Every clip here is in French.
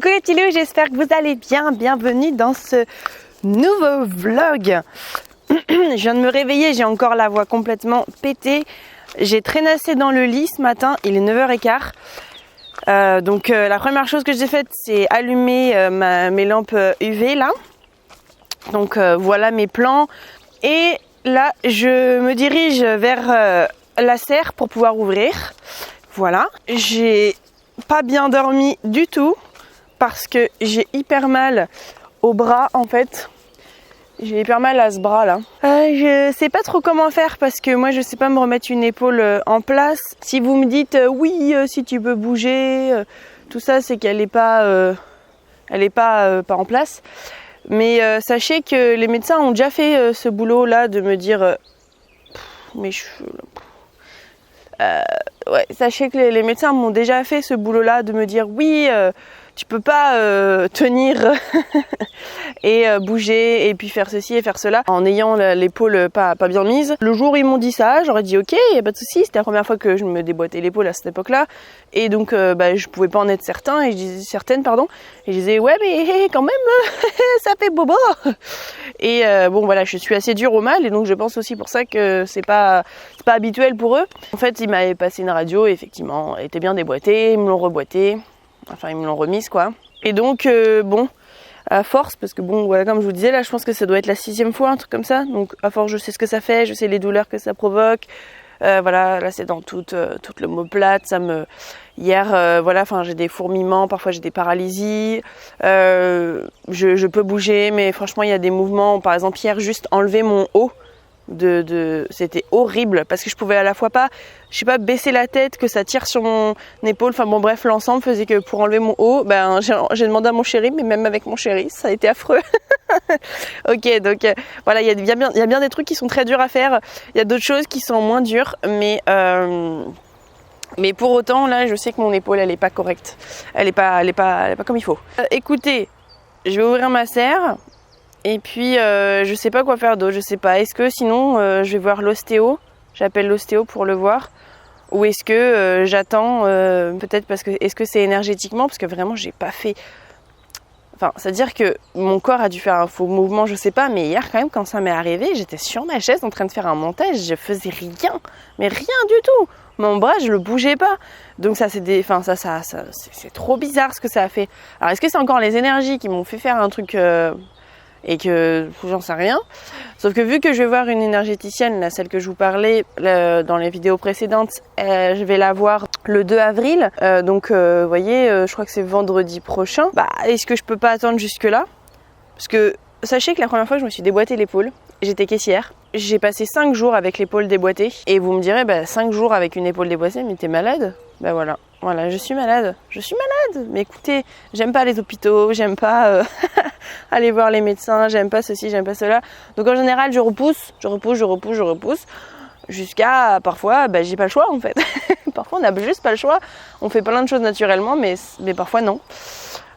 Coucou les petits loups, j'espère que vous allez bien. Bienvenue dans ce nouveau vlog. Je viens de me réveiller, j'ai encore la voix complètement pétée. J'ai traînassé dans le lit ce matin, il est 9h15. Donc la première chose que j'ai faite, c'est allumer mes lampes UV là. Donc voilà mes plans. Et là, je me dirige vers la serre pour pouvoir ouvrir. Voilà, j'ai pas bien dormi du tout parce que j'ai hyper mal au bras en fait. J'ai hyper mal à ce bras là. Je sais pas trop comment faire parce que moi je sais pas me remettre une épaule en place. Si vous me dites oui, si tu peux bouger, tout ça c'est qu'elle est pas, pas en place. Mais sachez que les médecins ont déjà fait ce boulot là de me dire mes cheveux là. Ouais, sachez que les médecins m'ont déjà fait ce boulot-là de me dire oui, tu peux pas tenir et bouger et puis faire ceci et faire cela en ayant l'épaule pas bien mise. Le jour où ils m'ont dit ça, j'aurais dit ok, y a pas de souci. C'était la première fois que je me déboîtais l'épaule à cette époque-là et donc je pouvais pas en être certaine et je disais ouais mais quand même ça fait bobo. Et bon voilà, je suis assez dure au mal et donc je pense aussi pour ça que c'est pas habituel pour eux. En fait, ils m'avaient passé une radio, et effectivement, elle était bien déboîtée, ils me l'ont reboîtée, enfin ils me l'ont remise quoi. Et donc bon, à force, parce que bon voilà, comme je vous disais là, je pense que ça doit être la 6e fois, un truc comme ça. Donc à force, je sais ce que ça fait, je sais les douleurs que ça provoque. Voilà, là c'est dans toute l'omoplate, hier voilà, enfin j'ai des fourmillements, parfois j'ai des paralysies, je peux bouger, mais franchement il y a des mouvements, par exemple hier juste enlever mon haut c'était horrible parce que je pouvais à la fois pas, je sais pas, baisser la tête, que ça tire sur mon épaule, enfin bon bref, l'ensemble faisait que pour enlever mon haut, j'ai demandé à mon chéri, mais même avec mon chéri ça a été affreux. Ok, donc voilà, il y a bien des trucs qui sont très durs à faire, il y a d'autres choses qui sont moins dures, mais pour autant là je sais que mon épaule elle est pas correcte, elle est pas comme il faut. Écoutez, je vais ouvrir ma serre. Et puis je sais pas quoi faire d'autre, je sais pas. Est-ce que sinon je vais voir l'ostéo, j'appelle l'ostéo pour le voir, ou est-ce que j'attends peut-être parce que est-ce que c'est énergétiquement parce que vraiment j'ai pas fait. Enfin, c'est-à-dire que mon corps a dû faire un faux mouvement, je sais pas, mais hier quand même quand ça m'est arrivé, j'étais sur ma chaise en train de faire un montage, je faisais rien, mais rien du tout. Mon bras, je le bougeais pas. Donc ça c'est c'est trop bizarre ce que ça a fait. Alors est-ce que c'est encore les énergies qui m'ont fait faire un truc et que j'en sais rien. Sauf que vu que je vais voir une énergéticienne, là, celle que je vous parlais dans les vidéos précédentes, je vais la voir le 2 avril. Donc vous voyez, je crois que c'est vendredi prochain. Est-ce que je peux pas attendre jusque là? Parce que sachez que la première fois que je me suis déboîté l'épaule, j'étais caissière. J'ai passé 5 jours avec l'épaule déboîtée. Et vous me direz, 5 jours avec une épaule déboîtée, mais t'es malade? Voilà, je suis malade. Mais écoutez, j'aime pas les hôpitaux, j'aime pas aller voir les médecins, j'aime pas ceci, j'aime pas cela. Donc en général, je repousse, jusqu'à parfois, j'ai pas le choix en fait. Parfois, on n'a juste pas le choix. On fait plein de choses naturellement, mais parfois non.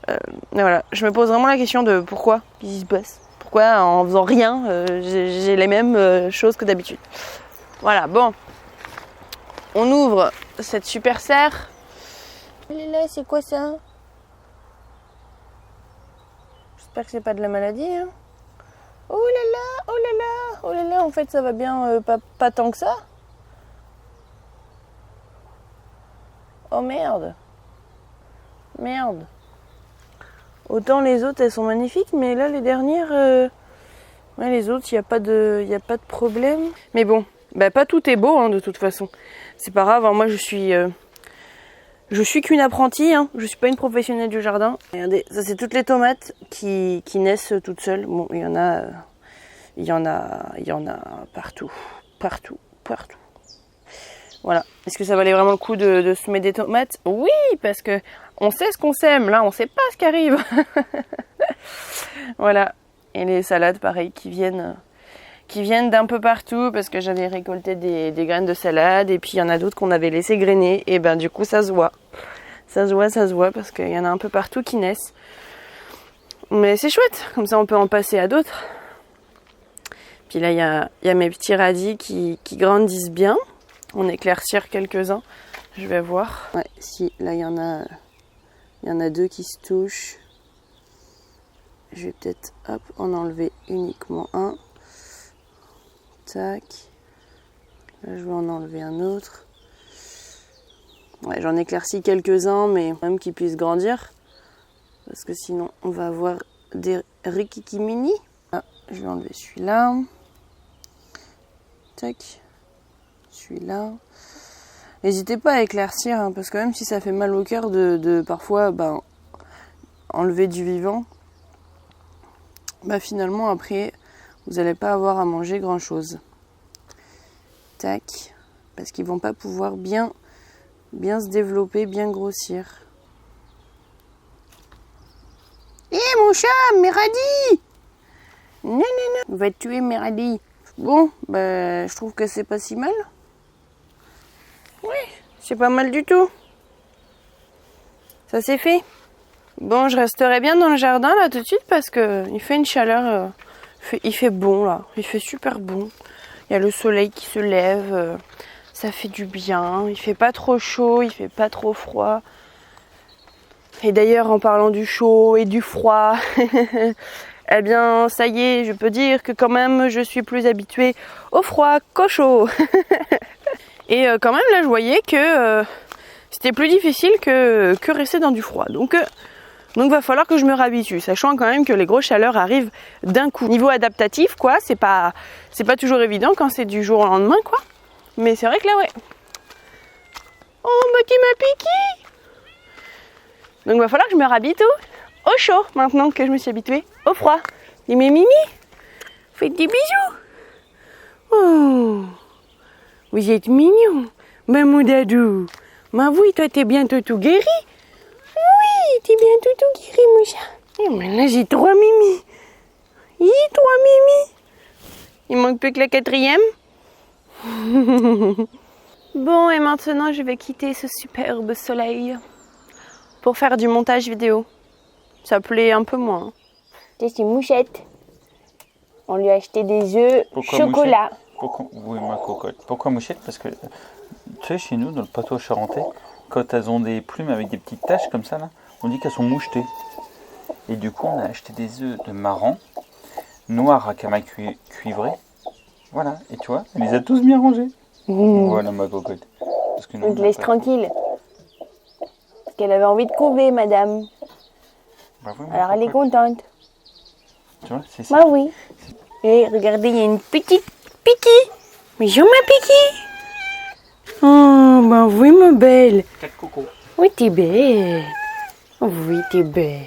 Mais voilà, je me pose vraiment la question de pourquoi, qu'est-ce qui se passe? Pourquoi en faisant rien, j'ai les mêmes choses que d'habitude. Voilà, bon. On ouvre cette super serre. Là, c'est quoi ça? J'espère que c'est pas de la maladie. Hein. Oh là là, en fait ça va bien, pas tant que ça. Oh merde. Autant les autres elles sont magnifiques, mais là les dernières, ouais, les autres il y a pas de problème. Mais bon, pas tout est beau hein, de toute façon. C'est pas grave, hein, moi je suis qu'une apprentie, hein. Je suis pas une professionnelle du jardin. Regardez, ça c'est toutes les tomates qui naissent toutes seules. Bon, il y en a partout. Voilà. Est-ce que ça valait vraiment le coup de semer des tomates? Oui, parce que on sait ce qu'on sème. Là, on sait pas ce qui arrive. Voilà. Et les salades, pareil, qui viennent d'un peu partout parce que j'avais récolté des graines de salade et puis il y en a d'autres qu'on avait laissé grainer et du coup ça se voit parce qu'il y en a un peu partout qui naissent, mais c'est chouette, comme ça on peut en passer à d'autres. Puis là il y a mes petits radis qui grandissent bien, on éclaircir quelques-uns, je vais voir. Ouais, si là il y en a Il y en a 2 qui se touchent. Je vais peut-être en enlever uniquement un. Tac. Là, je vais en enlever un autre. Ouais, j'en éclaircis quelques-uns, mais même qu'ils puissent grandir. Parce que sinon, on va avoir des rikikimini. Ah, je vais enlever celui-là. Tac. Celui-là. N'hésitez pas à éclaircir, hein, parce que même si ça fait mal au cœur de parfois enlever du vivant, finalement après, vous n'allez pas avoir à manger grand-chose. Tac. Parce qu'ils vont pas pouvoir bien se développer, bien grossir. Hé mon chat, Méradi! Non, on va te tuer, Méradi. Bon, je trouve que c'est pas si mal. Oui, c'est pas mal du tout. Ça c'est fait. Bon, je resterai bien dans le jardin là tout de suite parce que il fait une chaleur. Il fait bon là, il fait super bon. Il y a le soleil qui se lève. Ça fait du bien. Il fait pas trop chaud, il fait pas trop froid. Et d'ailleurs, en parlant du chaud et du froid, eh bien, ça y est, je peux dire que quand même, je suis plus habituée au froid qu'au chaud. Et quand même, là, je voyais que c'était plus difficile que rester dans du froid. Donc, va falloir que je me réhabitue, sachant quand même que les grosses chaleurs arrivent d'un coup. Niveau adaptatif, quoi, c'est pas toujours évident quand c'est du jour au lendemain, quoi. Mais c'est vrai que là, ouais. Oh, tu m'as piqué! Donc, va falloir que je me réhabitue au chaud, maintenant que je me suis habituée au froid. Et mes mimi, faites des bisous. Oh, vous êtes mignons, mon dadou. Mais oui, toi, t'es bientôt tout guéri. Oui, t'es bientôt tout guéri, mon chat. Et maintenant, j'ai 3 mimi. J'ai 3 mimi. Il manque plus que la 4e. Bon, et maintenant, je vais quitter ce superbe soleil pour faire du montage vidéo. Ça plaît un peu moins. C'est une mouchette. On lui a acheté des œufs chocolat. Oui, ma cocotte. Pourquoi mouchette? Parce que, tu sais, chez nous, dans le patois charentais, quand elles ont des plumes avec des petites taches comme ça, là, on dit qu'elles sont mouchetées. Et du coup, on a acheté des œufs de marran, noirs à camas cuivrés. Voilà, et tu vois, elle les a tous bien rangés. Voilà ma cocotte. Parce que on te laisse tranquille. Parce qu'elle avait envie de couver, madame. Oui, alors elle est contente. Tu vois, c'est ça. Oui. Et regardez, il y a une petite Piqui. Mais je ma Piqui. Oh, oui, ma belle. Oui, t'es belle. Oui, t'es belle.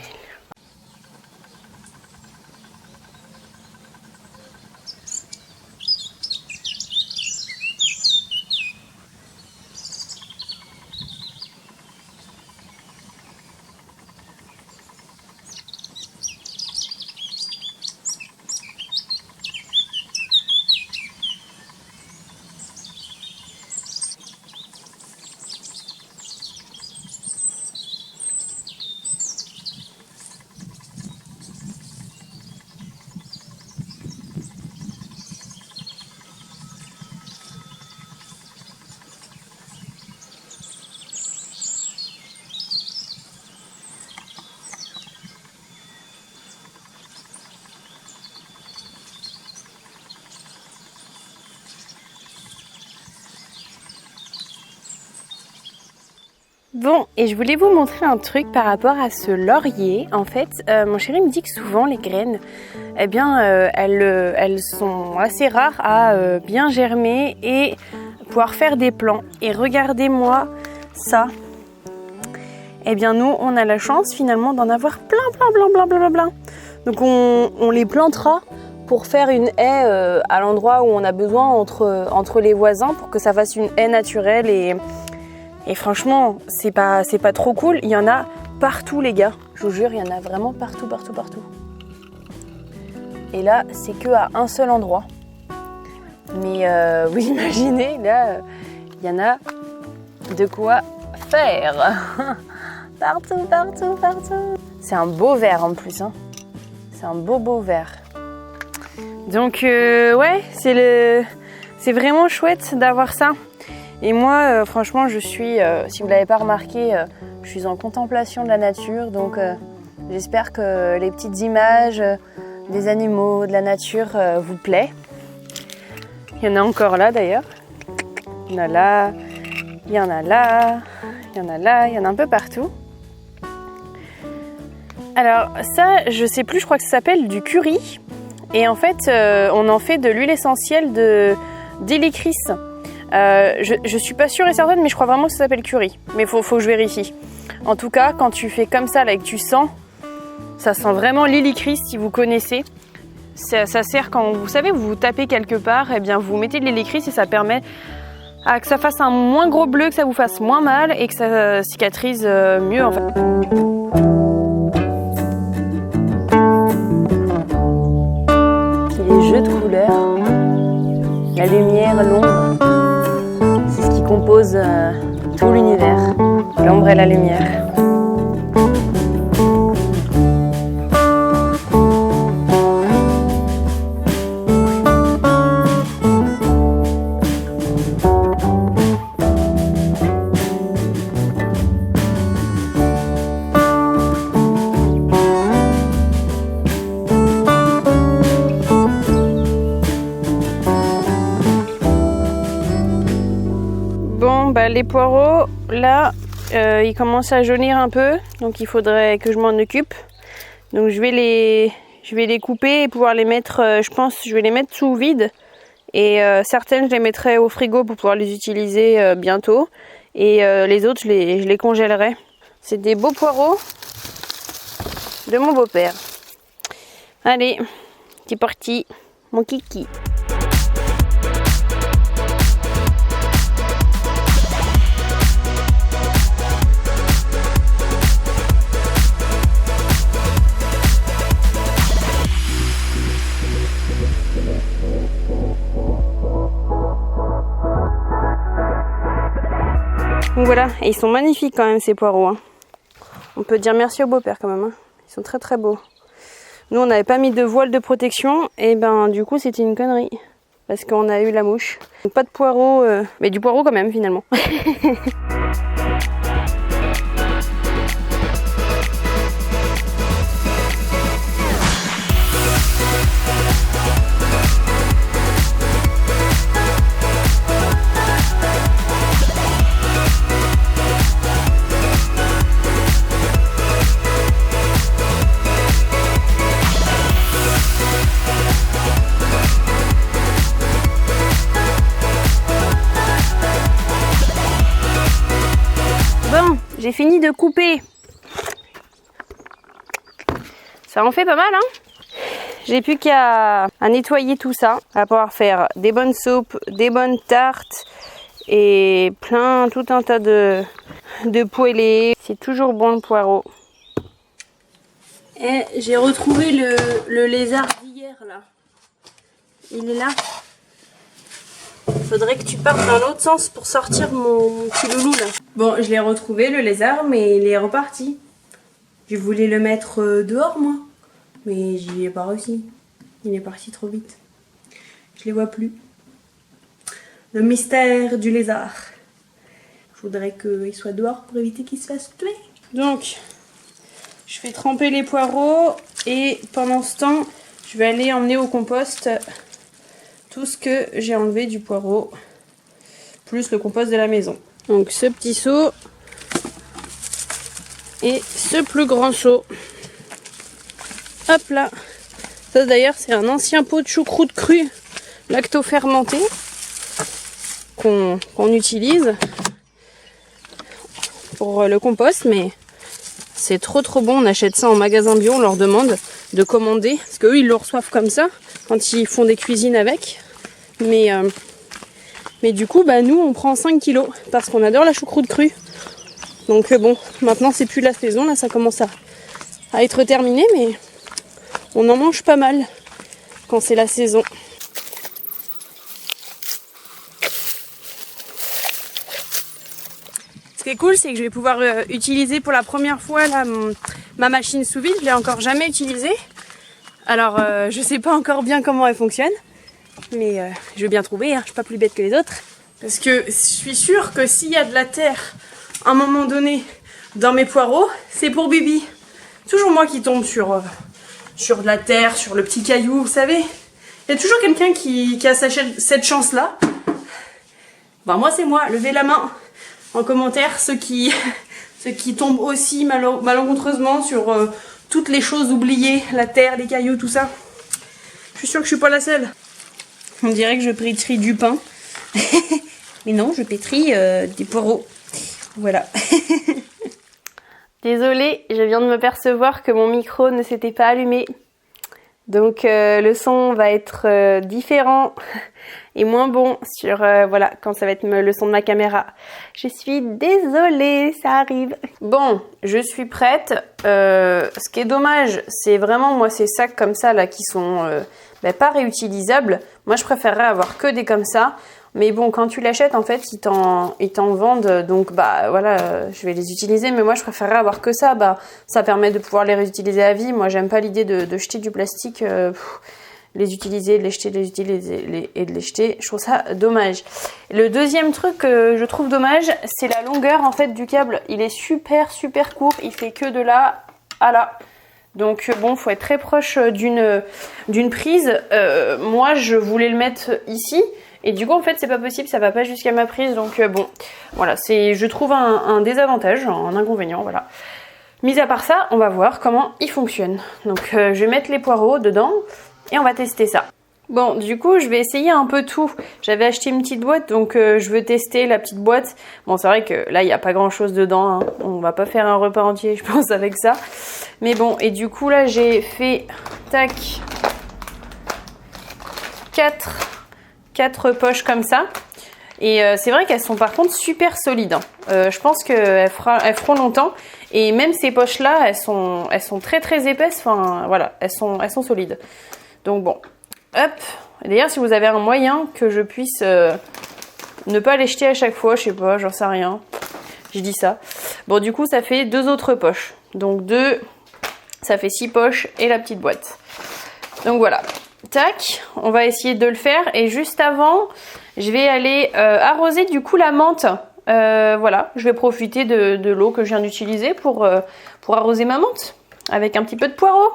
Bon, et je voulais vous montrer un truc par rapport à ce laurier. En fait, mon chéri me dit que souvent les graines, eh bien, elles sont assez rares à bien germer et pouvoir faire des plants. Et regardez-moi ça. Eh bien, nous, on a la chance finalement d'en avoir plein. Donc, on les plantera pour faire une haie à l'endroit où on a besoin entre les voisins pour que ça fasse une haie naturelle et franchement, c'est pas trop cool. Il y en a partout, les gars. Je vous jure, il y en a vraiment partout. Et là, c'est que à un seul endroit. Mais vous imaginez, là, il y en a de quoi faire. Partout. C'est un beau vert en plus. Hein. C'est un beau vert. Donc, ouais, c'est vraiment chouette d'avoir ça. Et moi, franchement, je suis, si vous ne l'avez pas remarqué, Je suis en contemplation de la nature, donc j'espère que les petites images des animaux, de la nature vous plaît. Il y en a encore là d'ailleurs. Il y en a là, il y en a là, il y en a là, il y en a un peu partout. Alors ça, je sais plus, je crois que ça s'appelle du curry. Et en fait, on en fait de l'huile essentielle d'hélicris. Je suis pas sûre et certaine, mais je crois vraiment que ça s'appelle curry. Mais faut que je vérifie. En tout cas, quand tu fais comme ça, là, et que tu sens, ça sent vraiment l'hélicris si vous connaissez. Ça sert quand, vous savez, vous tapez quelque part, et bien vous mettez de l'hélicris et ça permet que ça fasse un moins gros bleu, que ça vous fasse moins mal et que ça cicatrise mieux en fait. Les jeux de couleurs, la lumière, l'ombre, c'est ce qui compose tout l'univers, l'ombre et la lumière. Les poireaux, là, ils commencent à jaunir un peu, donc il faudrait que je m'en occupe. Donc je vais les couper et pouvoir les mettre, je vais les mettre sous vide. Et certaines, je les mettrai au frigo pour pouvoir les utiliser bientôt. Et les autres, je les congèlerai. C'est des beaux poireaux de mon beau-père. Allez, c'est parti, mon kiki. Donc voilà, et ils sont magnifiques quand même ces poireaux. Hein. On peut dire merci au beau-père quand même. Hein. Ils sont très très beaux. Nous on n'avait pas mis de voile de protection et ben du coup c'était une connerie. Parce qu'on a eu la mouche. Donc, pas de poireaux, mais du poireau quand même finalement. J'ai fini de couper. Ça en fait pas mal, hein. J'ai plus qu'à nettoyer tout ça, à pouvoir faire des bonnes soupes, des bonnes tartes et tout un tas de poêlés. C'est toujours bon le poireau. Et j'ai retrouvé le lézard d'hier là. Il est là. Faudrait que tu partes dans l'autre sens pour sortir mon petit loulou là. Bon, je l'ai retrouvé le lézard, mais il est reparti. Je voulais le mettre dehors moi, mais j'y ai pas réussi. Il est parti trop vite. Je les vois plus. Le mystère du lézard. Je voudrais qu'il soit dehors pour éviter qu'il se fasse tuer. Donc, je fais tremper les poireaux et pendant ce temps, je vais aller emmener au compost tout ce que j'ai enlevé du poireau, plus le compost de la maison. Donc ce petit seau et ce plus grand seau. Hop là. Ça d'ailleurs c'est un ancien pot de choucroute crue lacto-fermenté qu'on utilise pour le compost, mais c'est trop bon. On achète ça en magasin bio, on leur demande de commander, parce qu'eux ils le reçoivent comme ça quand ils font des cuisines avec. Mais du coup, bah, nous on prend 5 kilos parce qu'on adore la choucroute crue. Donc bon, maintenant c'est plus la saison, là ça commence à être terminé, mais on en mange pas mal quand c'est la saison. Ce qui est cool, c'est que je vais pouvoir utiliser pour la première fois là, ma machine sous vide. Je l'ai encore jamais utilisée. Alors je sais pas encore bien comment elle fonctionne, mais je vais bien trouver, hein. Je suis pas plus bête que les autres. Parce que je suis sûre que s'il y a de la terre à un moment donné dans mes poireaux, c'est pour Bibi. Toujours moi qui tombe sur de la terre, sur le petit caillou, vous savez. Il y a toujours quelqu'un qui a cette chance-là. Ben moi c'est moi, levez la main en commentaire ceux qui tombent aussi malencontreusement sur toutes les choses oubliées, la terre, les cailloux, tout ça. Je suis sûre que je suis pas la seule. On dirait que je pétris du pain. Mais non, je pétris des poireaux. Voilà. Désolée, je viens de me percevoir que mon micro ne s'était pas allumé. Donc le son va être différent et moins bon sur voilà, quand ça va être le son de ma caméra. Je suis désolée, ça arrive. Bon, je suis prête. Ce qui est dommage, c'est vraiment moi ces sacs comme ça là qui sont pas réutilisables. Moi je préférerais avoir que des comme ça. Mais bon, quand tu l'achètes, en fait, ils t'en vendent, donc voilà, je vais les utiliser. Mais moi, je préférerais avoir que ça. Ça permet de pouvoir les réutiliser à vie. Moi, j'aime pas l'idée de jeter du plastique, les utiliser, de les jeter, de les utiliser et de les jeter. Je trouve ça dommage. Le deuxième truc que je trouve dommage, c'est la longueur en fait du câble. Il est super court. Il fait que de là à là. Donc bon, faut être très proche d'une prise. Moi, je voulais le mettre ici. Et du coup, en fait, c'est pas possible, ça va pas jusqu'à ma prise. Donc bon, voilà, je trouve un désavantage, un inconvénient, voilà. Mis à part ça, on va voir comment il fonctionne. Donc je vais mettre les poireaux dedans et on va tester ça. Bon, du coup, je vais essayer un peu tout. J'avais acheté une petite boîte, donc je veux tester la petite boîte. Bon, c'est vrai que là, il n'y a pas grand-chose dedans, hein. On va pas faire un repas entier, je pense, avec ça. Mais bon, et du coup, là, j'ai fait, tac, 4 poches comme ça. Et c'est vrai qu'elles sont par contre super solides, hein. Je pense qu'elles feront longtemps. Et même ces poches-là, elles sont très épaisses. Enfin, voilà, elles sont solides. Donc bon, hop. D'ailleurs, si vous avez un moyen que je puisse ne pas les jeter à chaque fois, je sais pas, j'en sais rien. Je dis ça. Bon, du coup, ça fait 2 autres poches. Donc 2, ça fait 6 poches et la petite boîte. Donc voilà. Tac, on va essayer de le faire. Et juste avant, je vais aller arroser du coup la menthe. Voilà, je vais profiter de l'eau que je viens d'utiliser pour arroser ma menthe avec un petit peu de poireau.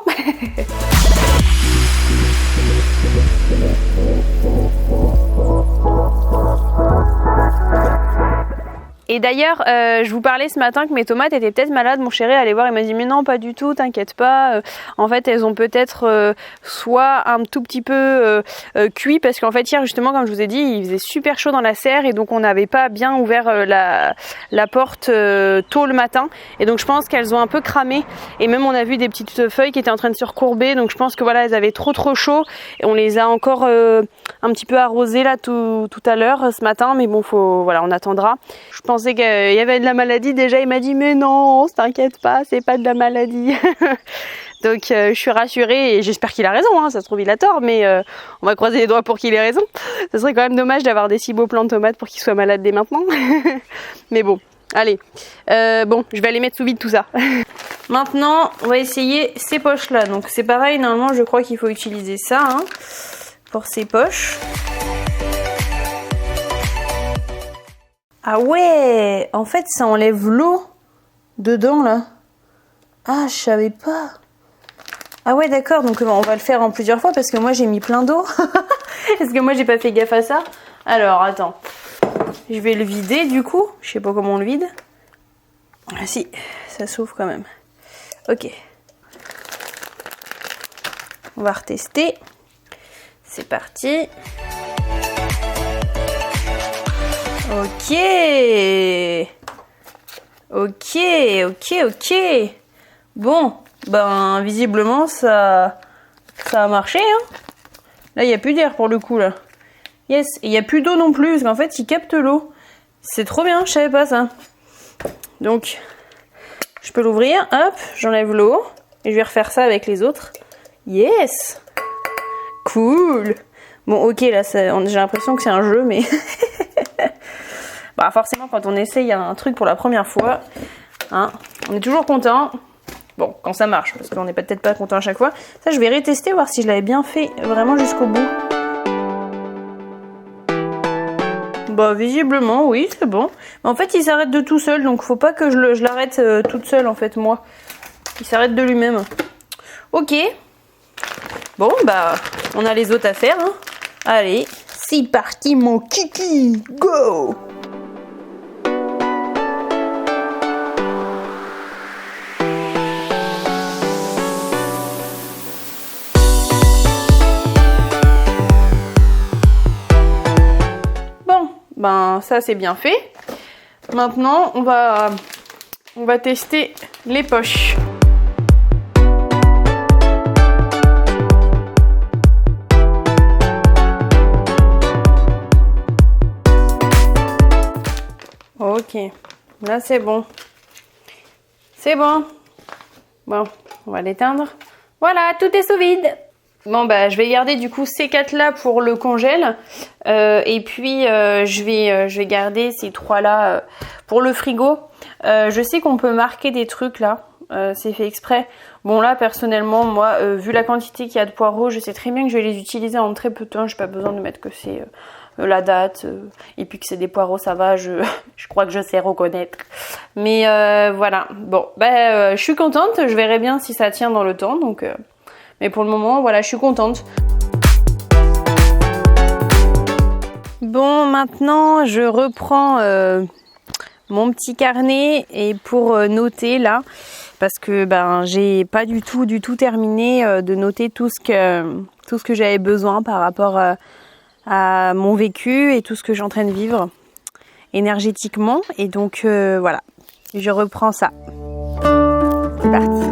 Et d'ailleurs, je vous parlais ce matin que mes tomates étaient peut-être malades. Mon chéri allait voir, il m'a dit mais non, pas du tout, t'inquiète pas. En fait, elles ont peut-être soit un tout petit peu cuit, parce qu'en fait hier justement, comme je vous ai dit, il faisait super chaud dans la serre et donc on n'avait pas bien ouvert la porte tôt le matin. Et donc je pense qu'elles ont un peu cramé. Et même on a vu des petites feuilles qui étaient en train de se recourber. Donc je pense que voilà, elles avaient trop chaud. Et on les a encore un petit peu arrosées là tout à l'heure ce matin. Mais bon, voilà, on attendra. Je pensais qu'il y avait de la maladie déjà, il m'a dit mais non, t'inquiète pas, c'est pas de la maladie. Donc je suis rassurée et j'espère qu'il a raison, hein. Ça se trouve il a tort, mais on va croiser les doigts pour qu'il ait raison. Ça serait quand même dommage d'avoir des si beaux plants de tomates pour qu'ils soient malades dès maintenant. Mais bon, allez, bon, je vais aller mettre sous vide tout ça. Maintenant, on va essayer ces poches là. Donc c'est pareil, normalement je crois qu'il faut utiliser ça, hein, pour ces poches. Ah ouais, en fait ça enlève l'eau dedans là. Ah, je savais pas. Ah ouais, d'accord, donc on va le faire en plusieurs fois parce que moi j'ai mis plein d'eau. Parce que moi j'ai pas fait gaffe à ça. Alors attends, je vais le vider du coup. Je sais pas comment on le vide. Ah si, ça s'ouvre quand même. Ok. On va retester. C'est parti. Ok. Bon, ben visiblement ça a marché, hein. Là il n'y a plus d'air pour le coup là. Yes, et il n'y a plus d'eau non plus parce qu'en fait il capte l'eau. C'est trop bien, je savais pas ça. Donc je peux l'ouvrir, hop, j'enlève l'eau et je vais refaire ça avec les autres. Yes. Cool. Bon ok, là j'ai l'impression que c'est un jeu mais... Bah forcément quand on essaye un truc pour la première fois, hein, on est toujours content. Bon, quand ça marche, parce qu'on n'est peut-être pas content à chaque fois. Ça, je vais retester, voir si je l'avais bien fait vraiment jusqu'au bout. Bah visiblement oui, c'est bon. Mais en fait il s'arrête de tout seul, donc faut pas que je l'arrête toute seule en fait moi. Il s'arrête de lui-même. Ok. Bon bah on a les autres à faire. Hein. Allez, c'est parti mon kiki, go! Bon, ben ça c'est bien fait. Maintenant on va tester les poches. Ok, là c'est bon. C'est bon. Bon, on va l'éteindre. Voilà, tout est sous vide. Bon bah je vais garder du coup ces 4 là pour le congèle. Et puis je vais garder ces 3 là pour le frigo. Je sais qu'on peut marquer des trucs là. C'est fait exprès. Bon là personnellement moi vu la quantité qu'il y a de poireaux, je sais très bien que je vais les utiliser en très peu de temps. J'ai pas besoin de mettre que c'est la date et puis que c'est des poireaux, ça va, je crois que je sais reconnaître. Mais voilà, bon je suis contente, je verrai bien si ça tient dans le temps, donc mais pour le moment voilà, je suis contente. Bon, maintenant je reprends mon petit carnet et pour noter là, parce que j'ai pas du tout terminé de noter tout ce que j'avais besoin par rapport à mon vécu et tout ce que je suis en train de vivre énergétiquement, et donc voilà, je reprends ça. C'est parti.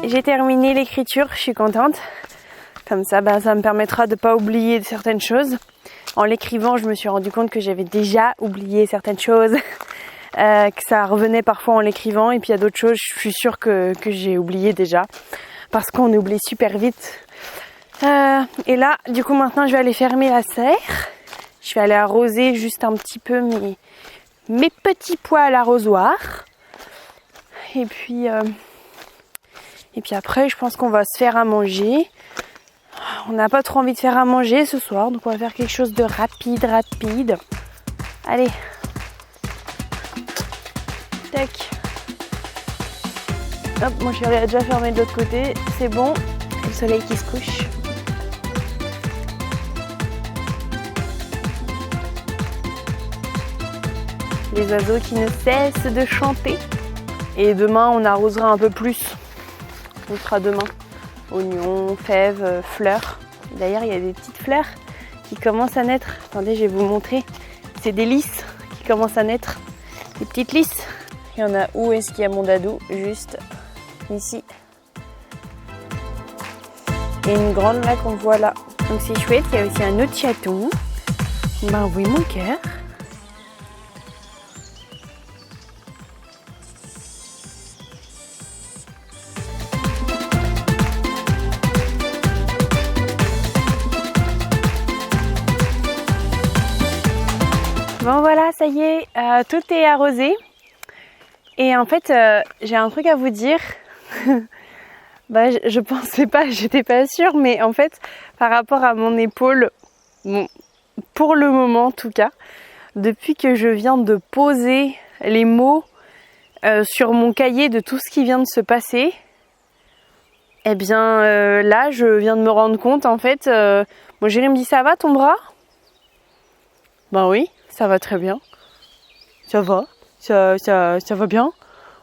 J'ai terminé l'écriture, je suis contente. Comme ça, ça me permettra de ne pas oublier certaines choses. En l'écrivant, je me suis rendu compte que j'avais déjà oublié certaines choses, que ça revenait parfois en l'écrivant. Et puis il y a d'autres choses, je suis sûre que j'ai oublié déjà, parce qu'on oublie super vite. Et là, du coup, maintenant, je vais aller fermer la serre. Je vais aller arroser juste un petit peu mes petits pois à l'arrosoir. Et puis après, je pense qu'on va se faire à manger. On n'a pas trop envie de faire à manger ce soir, donc on va faire quelque chose de rapide. Allez. Tac. Hop, mon chéri a déjà fermé de l'autre côté. C'est bon. Le soleil qui se couche. Les oiseaux qui ne cessent de chanter. Et demain, on arrosera un peu plus. On fera demain oignons, fèves, fleurs. D'ailleurs, il y a des petites fleurs qui commencent à naître. Attendez, je vais vous montrer. C'est des lys qui commencent à naître. Des petites lys. Il y en a où est-ce qu'il y a mon dadou? Juste ici. Et une grande là qu'on voit là. Donc c'est chouette. Il y a aussi un autre chaton. Oui, mon cœur. Bon voilà, ça y est, tout est arrosé. Et en fait, j'ai un truc à vous dire. Je pensais pas, j'étais pas sûre, mais en fait, par rapport à mon épaule, bon, pour le moment en tout cas, depuis que je viens de poser les mots sur mon cahier de tout ce qui vient de se passer, eh bien là, je viens de me rendre compte en fait. Mon chéri me dit, ça va ton bras? Ben oui. Ça va très bien. Ça va. Ça va bien.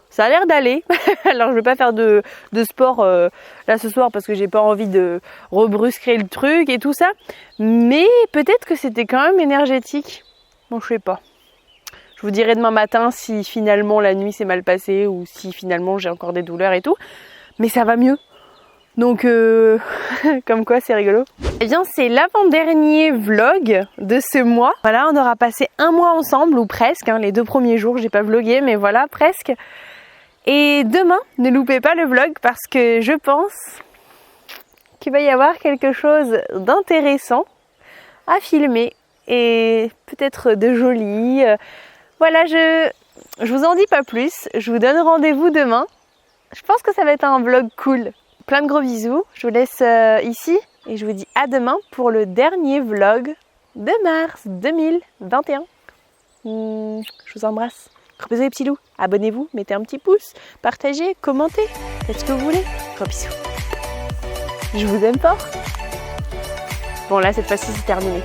Ça a l'air d'aller. Alors je vais pas faire de sport là ce soir parce que j'ai pas envie de rebrusquer le truc et tout ça. Mais peut-être que c'était quand même énergétique. Bon, je sais pas. Je vous dirai demain matin si finalement la nuit s'est mal passée ou si finalement j'ai encore des douleurs et tout. Mais ça va mieux. Donc, comme quoi c'est rigolo. Eh bien, c'est l'avant-dernier vlog de ce mois. Voilà, on aura passé un mois ensemble, ou presque. Hein, les 2 premiers jours, j'ai pas vlogué, mais voilà, presque. Et demain, ne loupez pas le vlog parce que je pense qu'il va y avoir quelque chose d'intéressant à filmer et peut-être de joli. Voilà, je vous en dis pas plus. Je vous donne rendez-vous demain. Je pense que ça va être un vlog cool. Plein de gros bisous. Je vous laisse ici et je vous dis à demain pour le dernier vlog de mars 2021. Je vous embrasse. Gros bisous les petits loups. Abonnez-vous, mettez un petit pouce, partagez, commentez, faites ce que vous voulez. Gros bisous. Je vous aime fort. Bon là cette fois-ci c'est terminé.